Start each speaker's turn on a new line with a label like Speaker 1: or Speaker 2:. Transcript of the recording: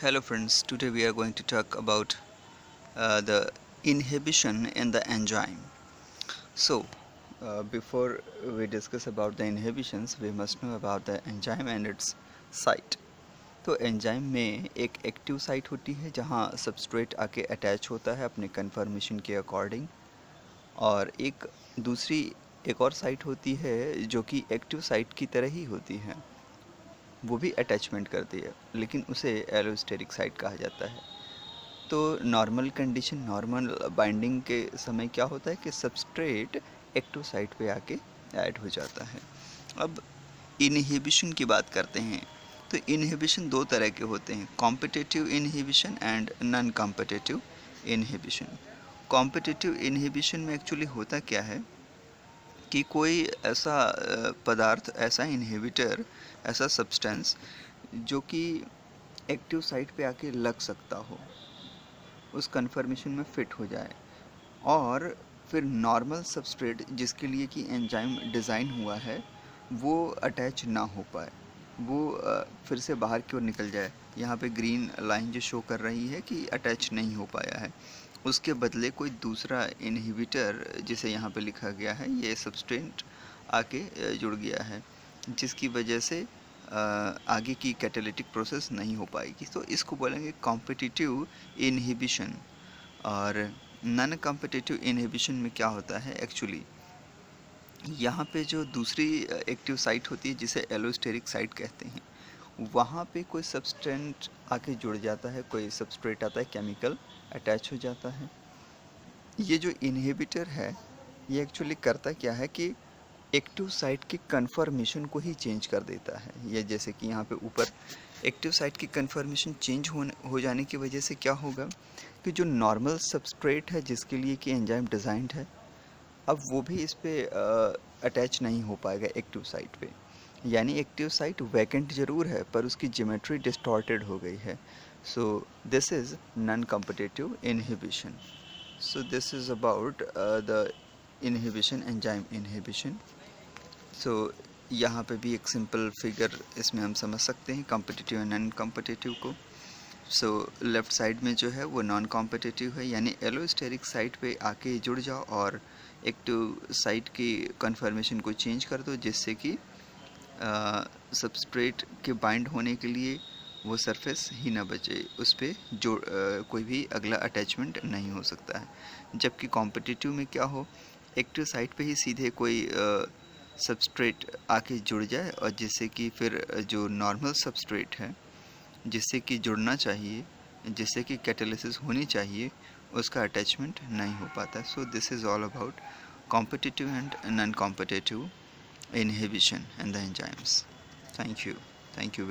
Speaker 1: Hello friends, today we are going to talk about the inhibition in the enzyme. So, before we discuss about the inhibitions, we must know about the enzyme and its site. तो enzyme में एक active site होती है जहाँ substrate आके attach होता है अपने कन्फर्मेशन के अकॉर्डिंग, और एक और साइट होती है जो कि एक्टिव साइट की तरह ही होती है, वो भी अटैचमेंट करती है, लेकिन उसे एलोस्टेरिक साइट कहा जाता है। तो नॉर्मल कंडीशन, नॉर्मल बाइंडिंग के समय क्या होता है कि सबस्ट्रेट एक्टिव साइट पे आके ऐड हो जाता है। अब इनहिबिशन की बात करते हैं तो इनहिबिशन दो तरह के होते हैं, competitive inhibition and non competitive inhibition. Competitive inhibition में एक्चुअली होता क्या है कि कोई ऐसा पदार्थ, ऐसा इनहिबिटर, ऐसा सब्सटेंस जो कि एक्टिव साइट पे आके लग सकता हो, उस कन्फर्मेशन में फिट हो जाए, और फिर नॉर्मल सबस्ट्रेट जिसके लिए कि एंजाइम डिज़ाइन हुआ है वो अटैच ना हो पाए, वो फिर से बाहर की ओर निकल जाए। यहाँ पे ग्रीन लाइन जो शो कर रही है कि अटैच नहीं हो पाया है, उसके बदले कोई दूसरा इनहिबिटर जिसे यहाँ पे लिखा गया है, ये सबस्ट्रेट आके जुड़ गया है, जिसकी वजह से आगे की कैटालिटिक प्रोसेस नहीं हो पाएगी। तो इसको बोलेंगे कॉम्पिटिटिव इनहिबिशन। और नॉन कॉम्पिटिटिव इनहिबिशन में क्या होता है एक्चुअली, यहाँ पे जो दूसरी एक्टिव साइट होती है जिसे एलोस्टेरिक साइट कहते हैं, वहाँ पे कोई सबस्टेंट आके जुड़ जाता है, कोई सबस्ट्रेट आता है, केमिकल अटैच हो जाता है। ये जो इनहिबिटर है ये एक्चुअली करता क्या है कि एक्टिव साइट की कन्फर्मेशन को ही चेंज कर देता है। ये जैसे कि यहाँ पे ऊपर एक्टिव साइट की कन्फर्मेशन चेंज हो जाने की वजह से क्या होगा कि जो नॉर्मल सबस्ट्रेट है जिसके लिए कि एंजाइम डिज़ाइंड है, अब वो भी इस पे अटैच नहीं हो पाएगा एक्टिव साइट पे। यानी एक्टिव साइट वैकेंट ज़रूर है पर उसकी ज्योमेट्री डिस्टॉर्टेड हो गई है। So this is non competitive inhibition. So this is about the inhibition, enzyme inhibition. So यहाँ पे भी एक सिंपल फिगर इसमें हम समझ सकते हैं कॉम्पिटिटिव एंड नॉन कॉम्पिटिटिव को। सो लेफ़्ट साइड में जो है वो नॉन कॉम्पिटिटिव है, यानी एलोस्टेरिक साइट पे आके जुड़ जाओ और एक्टिव साइट की कन्फर्मेशन को चेंज कर दो, जिससे कि सबस्ट्रेट के बाइंड होने के लिए वो सरफेस ही ना बचे, उस पर जो कोई भी अगला अटैचमेंट नहीं हो सकता है। जबकि कॉम्पिटिटिव में क्या हो, एक्टिव साइट पे ही सीधे कोई सबस्ट्रेट आके जुड़ जाए, और जिससे कि फिर जो नॉर्मल सबस्ट्रेट है जिससे कि जुड़ना चाहिए, जिससे कि कैटालिसिस होनी चाहिए, उसका अटैचमेंट नहीं हो पाता। सो this is all about competitive and non competitive inhibition and the enzymes. Thank you. Thank you very